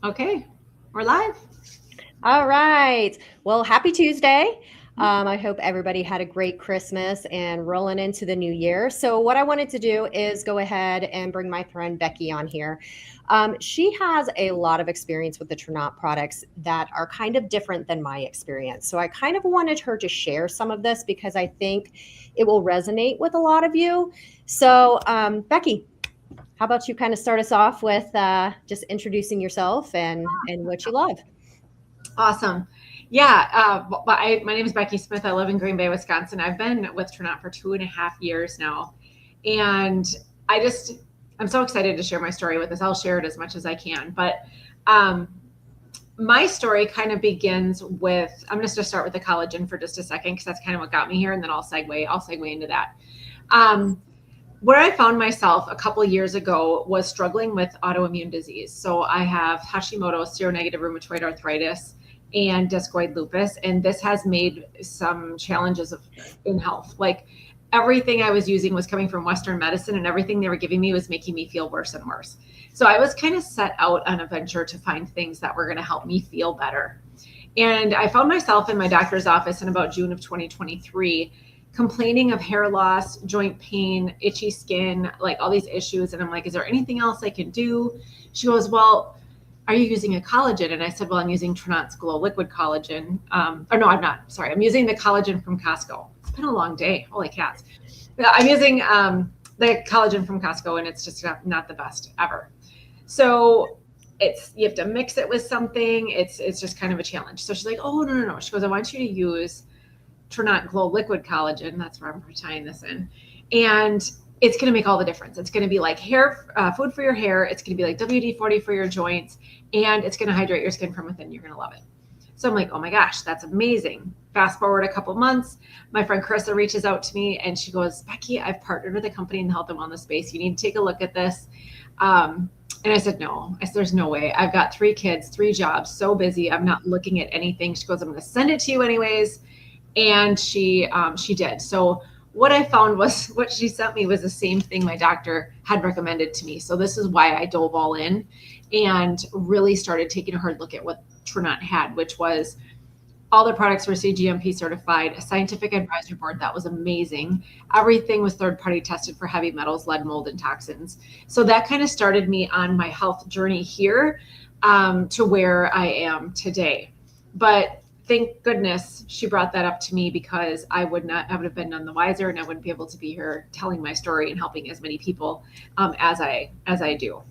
Okay, we're live. All right. Well, happy Tuesday. I hope everybody had a great Christmas and rolling into the new year. So, what I wanted to do is go ahead and bring my friend Becky on here. She has a lot of experience with the Trinot products that are kind of different than my experience. So, I kind of wanted her to share some of this because I think it will resonate with a lot of you. So, Becky, how about you kind of start us off with just introducing yourself and what you love? Awesome. Yeah, my name is Becky Smith. I live in Green Bay, Wisconsin. I've been with Trinot for 2.5 years now. And I just, I'm so excited to share my story with us. I'll share it as much as I can. But um, my story kind of begins with, I'm just going to start with the collagen for just a second, because that's kind of what got me here. And then I'll segue into that. Um, where I found myself a couple of years ago was struggling with autoimmune disease. So I have Hashimoto's, seronegative rheumatoid arthritis, and discoid lupus, and this has made some challenges in health. Like, everything I was using was coming from Western medicine, and everything they were giving me was making me feel worse and worse. So I was kind of set out on a venture to find things that were going to help me feel better. And I found myself in my doctor's office in about June of 2023 complaining of hair loss, joint pain, itchy skin, like all these issues. And I'm like, is there anything else I can do? She goes, well, are you using a collagen? And I said, well, I'm using Trinot's Glow Liquid Collagen. Or no, I'm not. Sorry. I'm using the collagen from Costco. It's been a long day. Holy cats. I'm using the collagen from Costco, and it's just not the best ever. So you have to mix it with something. It's just kind of a challenge. So she's like, oh, no. She goes, I want you to use Trinot Glow Liquid Collagen. That's where I'm tying this in. And it's going to make all the difference. It's going to be like food for your hair. It's going to be like WD-40 for your joints, and it's going to hydrate your skin from within. You're going to love it. So I'm like, oh my gosh, that's amazing. Fast forward a couple months, my friend Carissa reaches out to me and she goes, Becky, I've partnered with a company in the health and wellness space. You need to take a look at this. And I said, no. I said, there's no way. I've got 3 kids, 3 jobs, so busy. I'm not looking at anything. She goes, I'm going to send it to you anyways. And she did. So what I found was what she sent me was the same thing my doctor had recommended to me. So this is why I dove all in and really started taking a hard look at what Trinot had, which was all the products were CGMP certified, a scientific advisory board that was amazing. Everything was third party tested for heavy metals, lead, mold, and toxins. So that kind of started me on my health journey here to where I am today. But thank goodness she brought that up to me, because I would have been none the wiser, and I wouldn't be able to be here telling my story and helping as many people as I do.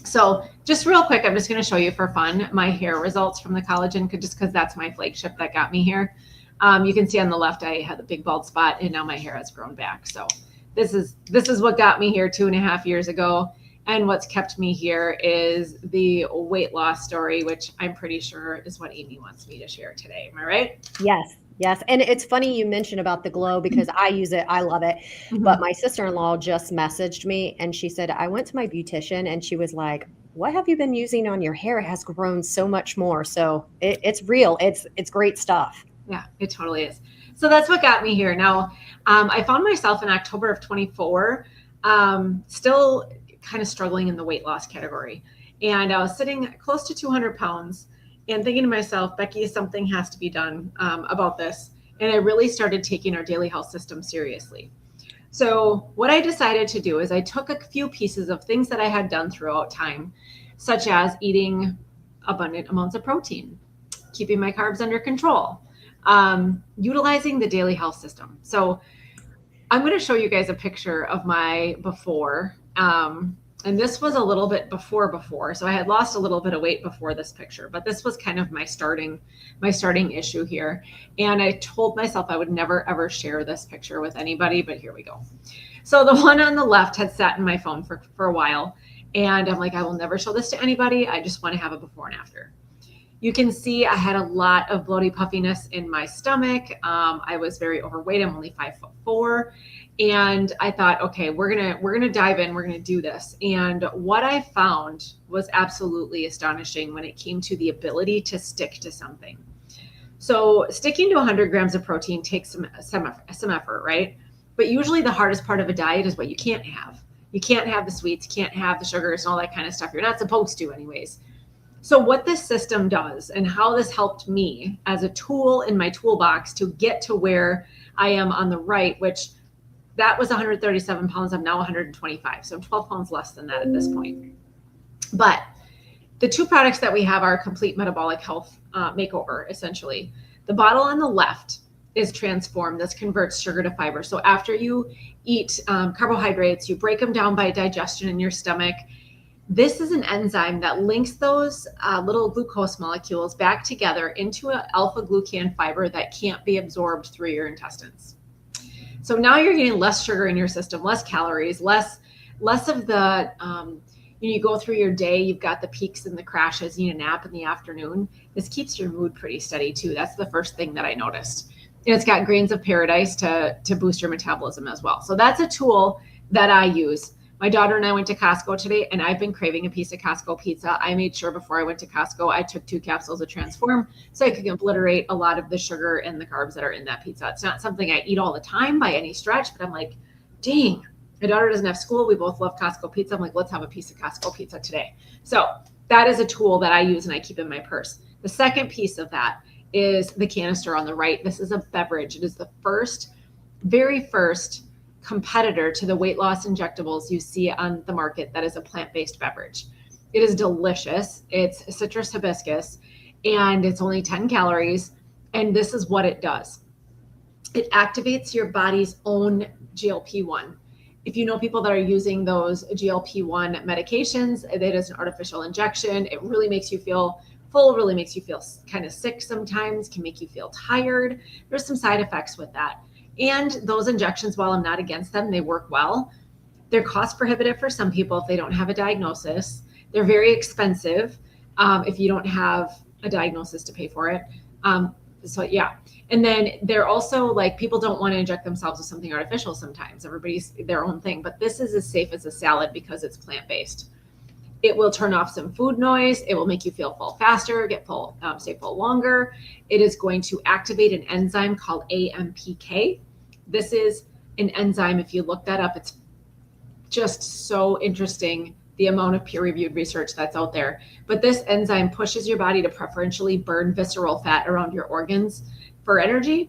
So just real quick, I'm just going to show you for fun my hair results from the collagen, just because that's my flagship that got me here. You can see on the left I had a big bald spot, and now my hair has grown back. So this is what got me here 2.5 years ago. And what's kept me here is the weight loss story, which I'm pretty sure is what Amy wants me to share today. Am I right? Yes, yes. And it's funny you mentioned about the glow because I use it. I love it. But Mm-hmm. my sister-in-law just messaged me and she said, I went to my beautician and she was like, what have you been using on your hair? It has grown so much more. So it's real. It's great stuff. Yeah, it totally is. So that's what got me here. Now, I found myself in October of 24, still kind of struggling in the weight loss category. And I was sitting close to 200 pounds and thinking to myself, Becky, something has to be done about this. And I really started taking our daily health system seriously. So what I decided to do is I took a few pieces of things that I had done throughout time, such as eating abundant amounts of protein, keeping my carbs under control, utilizing the daily health system. So I'm going to show you guys a picture of my before. And this was a little bit before. So I had lost a little bit of weight before this picture, but this was kind of my starting issue here. And I told myself I would never ever share this picture with anybody, but here we go. So the one on the left had sat in my phone for a while. And I'm like, I will never show this to anybody. I just want to have a before and after. You can see I had a lot of bloaty puffiness in my stomach. I was very overweight. I'm only 5'4", and I thought, okay, we're gonna dive in. We're gonna do this. And what I found was absolutely astonishing when it came to the ability to stick to something. So sticking to 100 grams of protein takes some effort, right? But usually the hardest part of a diet is what you can't have. You can't have the sweets, can't have the sugars, and all that kind of stuff. You're not supposed to, anyways. So what this system does and how this helped me as a tool in my toolbox to get to where I am on the right, which that was 137 pounds. I'm now 125. So I'm 12 pounds less than that at this point. But the two products that we have are complete metabolic health makeover, essentially. The bottle on the left is Transform. This converts sugar to fiber. So after you eat carbohydrates, you break them down by digestion in your stomach. This is an enzyme that links those little glucose molecules back together into an alpha-glucan fiber that can't be absorbed through your intestines. So now you're getting less sugar in your system, less calories, less of the, you go through your day, you've got the peaks and the crashes, you need a nap in the afternoon. This keeps your mood pretty steady too. That's the first thing that I noticed. And it's got grains of paradise to boost your metabolism as well. So that's a tool that I use. My daughter and I went to Costco today, and I've been craving a piece of Costco pizza. I made sure before I went to Costco, I took 2 capsules of Transform so I could obliterate a lot of the sugar and the carbs that are in that pizza. It's not something I eat all the time by any stretch, but I'm like, dang, my daughter doesn't have school. We both love Costco pizza. I'm like, let's have a piece of Costco pizza today. So that is a tool that I use and I keep in my purse. The second piece of that is the canister on the right. This is a beverage. It is the very first competitor to the weight loss injectables you see on the market that is a plant-based beverage. It is delicious. It's citrus hibiscus and it's only 10 calories. And this is what it does. It activates your body's own GLP-1. If you know people that are using those GLP-1 medications, it is an artificial injection. It really makes you feel full, really makes you feel kind of sick sometimes, can make you feel tired. There's some side effects with that. And those injections, while I'm not against them, they work well. They're cost prohibitive for some people if they don't have a diagnosis. They're very expensive if you don't have a diagnosis to pay for it. So yeah. And then they're also like, people don't want to inject themselves with something artificial sometimes. Everybody's their own thing. But this is as safe as a salad because it's plant-based. It will turn off some food noise. It will make you feel full faster, get full, stay full longer. It is going to activate an enzyme called AMPK. This is an enzyme. If you look that up, it's just so interesting, the amount of peer-reviewed research that's out there. But this enzyme pushes your body to preferentially burn visceral fat around your organs for energy,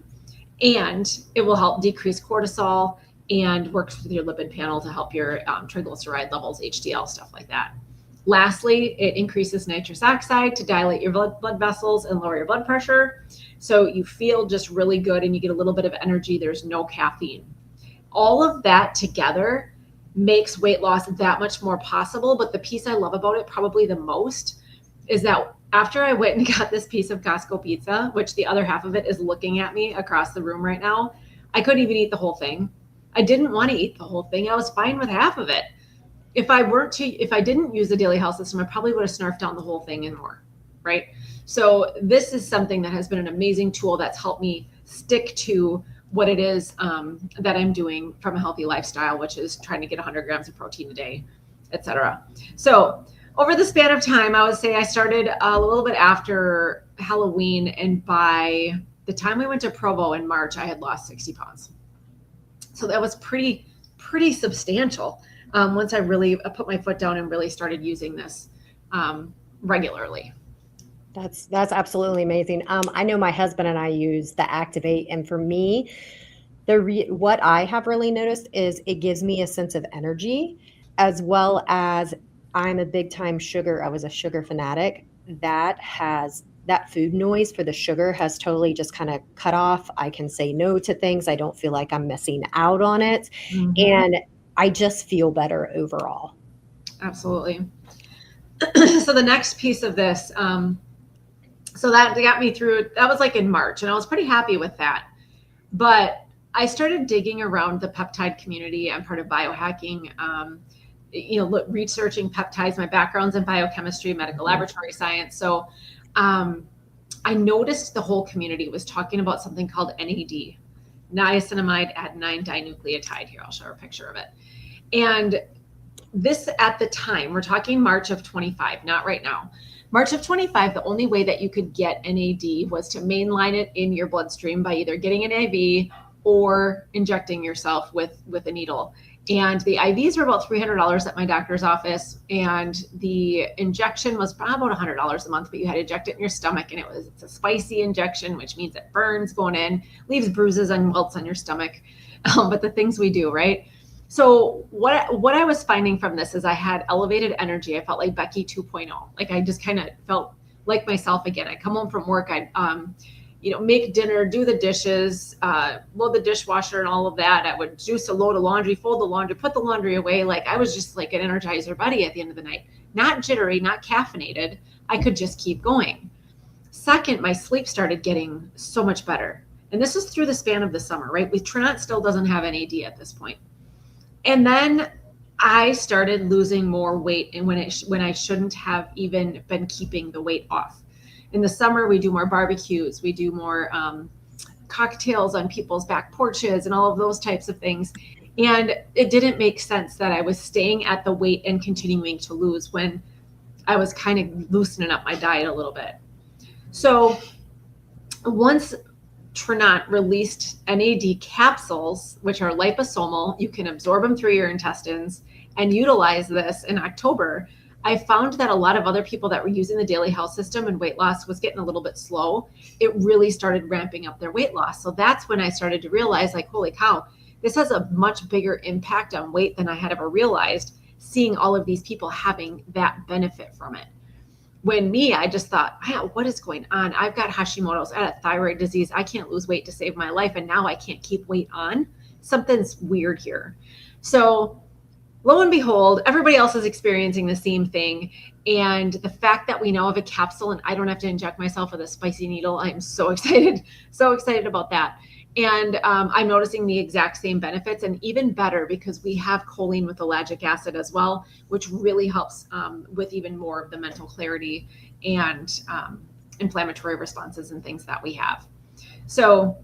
and it will help decrease cortisol and works with your lipid panel to help your triglyceride levels, HDL, stuff like that. Lastly, it increases nitrous oxide to dilate your blood vessels and lower your blood pressure. So you feel just really good and you get a little bit of energy. There's no caffeine. All of that together makes weight loss that much more possible. But the piece I love about it probably the most is that after I went and got this piece of Costco pizza, which the other half of it is looking at me across the room right now, I couldn't even eat the whole thing. I didn't want to eat the whole thing. I was fine with half of it. If I didn't use the Daily Health System, I probably would have snarfed down the whole thing and more, right? So this is something that has been an amazing tool that's helped me stick to what it is that I'm doing from a healthy lifestyle, which is trying to get 100 grams of protein a day, et cetera. So over the span of time, I would say I started a little bit after Halloween, and by the time we went to Provo in March, I had lost 60 pounds. So that was pretty substantial. Once I really put my foot down and really started using this regularly. That's absolutely amazing. I know my husband and I use the Activate, and for me, what I have really noticed is it gives me a sense of energy, as well as I'm a big time sugar. I was a sugar fanatic. That food noise for the sugar has totally just kind of cut off. I can say no to things. I don't feel like I'm missing out on it. Mm-hmm. And I just feel better overall. Absolutely. So the next piece of this, so that got me through, that was like in March, and I was pretty happy with that. But I started digging around the peptide community. I'm part of biohacking, researching peptides. My background's in biochemistry, medical laboratory science. So I noticed the whole community was talking about something called NAD, niacinamide adenine dinucleotide. Here, I'll show her a picture of it. And this, at the time, we're talking March of 25, not right now. March of 25, the only way that you could get NAD was to mainline it in your bloodstream by either getting an IV or injecting yourself with a needle. And the IVs were about $300 at my doctor's office. And the injection was probably about $100 a month, but you had to inject it in your stomach. And it's a spicy injection, which means it burns going in, leaves bruises and welts on your stomach. But the things we do, right? So what I was finding from this is I had elevated energy. I felt like Becky 2.0. Like I just kind of felt like myself again. I come home from work, I'd make dinner, do the dishes, load the dishwasher and all of that. I would juice a load of laundry, fold the laundry, put the laundry away. Like I was just like an Energizer buddy at the end of the night, not jittery, not caffeinated. I could just keep going. Second, my sleep started getting so much better. And this is through the span of the summer, right? Trinot still doesn't have NAD at this point. And then I started losing more weight, and when I shouldn't have even been keeping the weight off. In the summer, we do more barbecues, we do more cocktails on people's back porches and all of those types of things. And it didn't make sense that I was staying at the weight and continuing to lose when I was kind of loosening up my diet a little bit. So once Trinot released NAD capsules, which are liposomal, you can absorb them through your intestines and utilize this in October, I found that a lot of other people that were using the Daily Health System and weight loss was getting a little bit slow. It really started ramping up their weight loss. So that's when I started to realize, like, holy cow, this has a much bigger impact on weight than I had ever realized, seeing all of these people having that benefit from it. When I just thought, what is going on? I've got Hashimoto's, I had thyroid disease. I can't lose weight to save my life. And now I can't keep weight on. Something's weird here. So lo and behold, everybody else is experiencing the same thing. And the fact that we know of a capsule and I don't have to inject myself with a spicy needle, I'm so excited about that. And I'm noticing the exact same benefits, and even better because we have choline with ellagic acid as well, which really helps with even more of the mental clarity and inflammatory responses and things that we have. So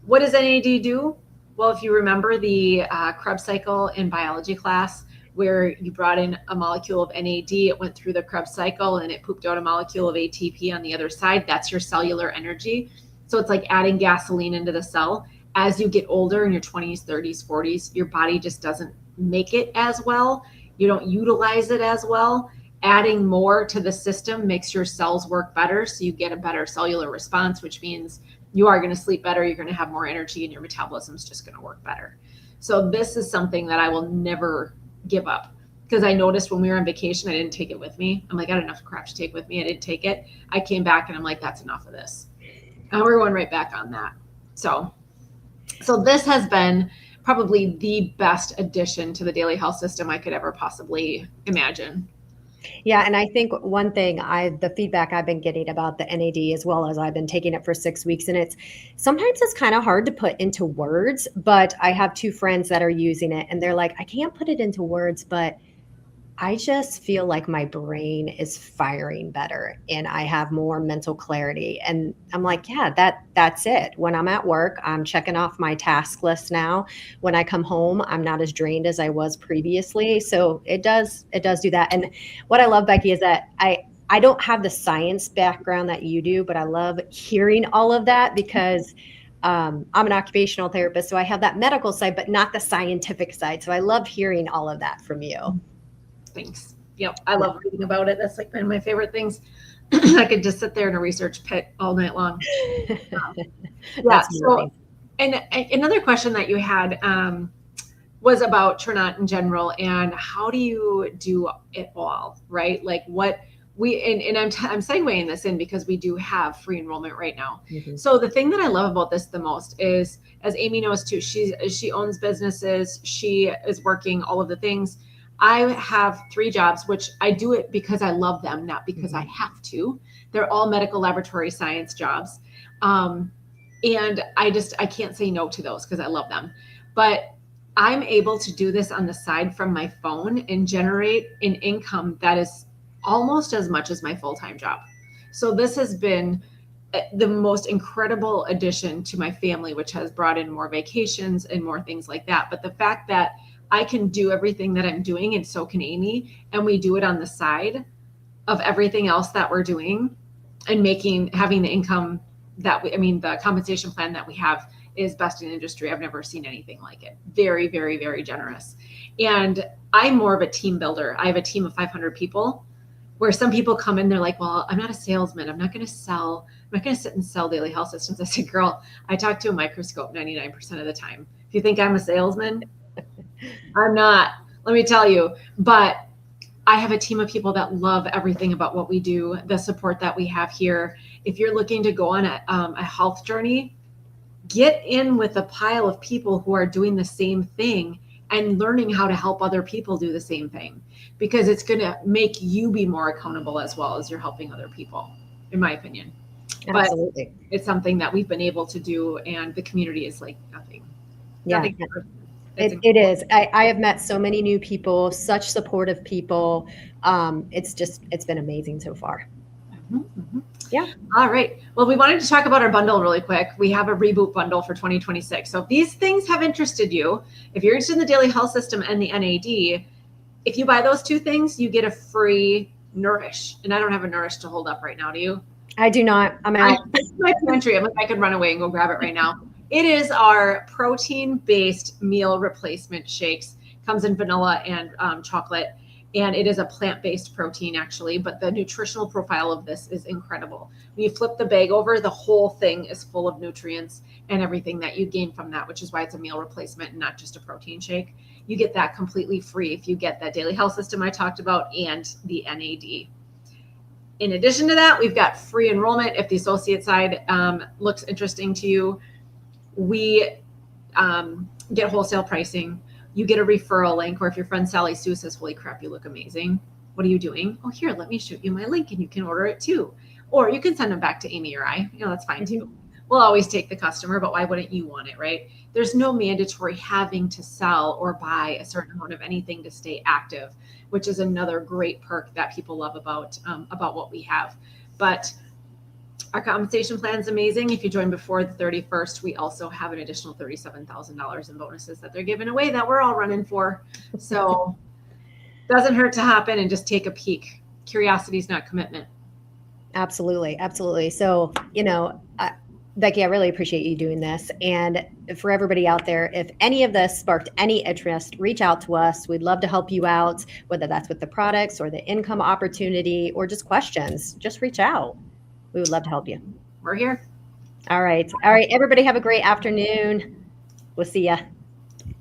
what does NAD do? Well, if you remember the Krebs cycle in biology class, where you brought in a molecule of NAD, it went through the Krebs cycle and it pooped out a molecule of ATP on the other side. That's your cellular energy. So it's like adding gasoline into the cell. As you get older in your 20s, 30s, 40s, your body just doesn't make it as well. You don't utilize it as well. Adding more to the system makes your cells work better. So you get a better cellular response, which means you are going to sleep better. You're going to have more energy and your metabolism is just going to work better. So this is something that I will never give up, because I noticed when we were on vacation, I didn't take it with me. I'm like, I had enough crap to take with me. I didn't take it. I came back and I'm like, that's enough of this. And we're going right back on that. So this has been probably the best addition to the Daily Health System I could ever possibly imagine. Yeah. And I think one thing the feedback I've been getting about the NAD, as well as I've been taking it for 6 weeks, and sometimes it's kind of hard to put into words, but I have 2 friends that are using it and they're like, I can't put it into words, but I just feel like my brain is firing better and I have more mental clarity. And I'm like, yeah, that's it. When I'm at work, I'm checking off my task list now. When I come home, I'm not as drained as I was previously. So it does do that. And what I love, Becky, is that I don't have the science background that you do, but I love hearing all of that because I'm an occupational therapist. So I have that medical side, but not the scientific side. So I love hearing all of that from you. Thanks. Yep. I love reading about it. That's like one of my favorite things. I could just sit there in a research pit all night long. Yeah. So, and another question that you had was about Trinot in general and how do you do it all, right? Like what and I'm segueing this in because we do have free enrollment right now. Mm-hmm. So the thing that I love about this the most is, as Amy knows too, she owns businesses. She is working all of the things. I have 3 jobs, which I do it because I love them, not because I have to. They're all medical laboratory science jobs. And I can't say no to those because I love them. But I'm able to do this on the side from my phone and generate an income that is almost as much as my full-time job. So this has been the most incredible addition to my family, which has brought in more vacations and more things like that. But the fact that I can do everything that I'm doing, and so can Amy, and we do it on the side of everything else that we're doing and having the income the compensation plan that we have is best in industry. I've never seen anything like it. Very, very, very generous. And I'm more of a team builder. I have a team of 500 people, where some people come in, they're like, well, I'm not a salesman. I'm not going to sell. I'm not going to sit and sell Daily Health Systems. I said, girl, I talk to a microscope 99% of the time. If you think I'm a salesman, I'm not, let me tell you. But I have a team of people that love everything about what we do, the support that we have here. If you're looking to go on a health journey, get in with a pile of people who are doing the same thing and learning how to help other people do the same thing, because it's going to make you be more accountable as well as you're helping other people, in my opinion. Absolutely. But it's something that we've been able to do, and the community is like nothing. Yeah. Nothing. It is. I have met so many new people, such supportive people. It's been amazing so far. Yeah. All right. Well, we wanted to talk about our bundle really quick. We have a reboot bundle for 2026. So if these things have interested you, if you're interested in the Daily Health System and the NAD, if you buy those two things, you get a free Nourish. And I don't have a Nourish to hold up right now. Do you? I do not. I'm out. It's my pantry. I'm like, I could run away and go grab it right now. It is our protein-based meal replacement shakes. Comes in vanilla and chocolate. And it is a plant-based protein, actually, but the nutritional profile of this is incredible. When you flip the bag over, the whole thing is full of nutrients and everything that you gain from that, which is why it's a meal replacement and not just a protein shake. You get that completely free if you get that Daily Health System I talked about and the NAD. In addition to that, we've got free enrollment. If the associate side looks interesting to you, we get wholesale pricing. You get a referral link, or if your friend Sally Sue says, holy crap, you look amazing. What are you doing? Oh, here, let me shoot you my link and you can order it too. Or you can send them back to Amy or I. That's fine too. We'll always take the customer, but why wouldn't you want it, right? There's no mandatory having to sell or buy a certain amount of anything to stay active, which is another great perk that people love about what we have. But our compensation plan is amazing. If you join before the 31st, we also have an additional $37,000 in bonuses that they're giving away that we're all running for. So doesn't hurt to hop in and just take a peek. Curiosity is not commitment. Absolutely. Absolutely. So, Becky, I really appreciate you doing this. And for everybody out there, if any of this sparked any interest, reach out to us. We'd love to help you out, whether that's with the products or the income opportunity or just questions. Just reach out. We would love to help you. We're here. All right. All right. Everybody have a great afternoon. We'll see ya.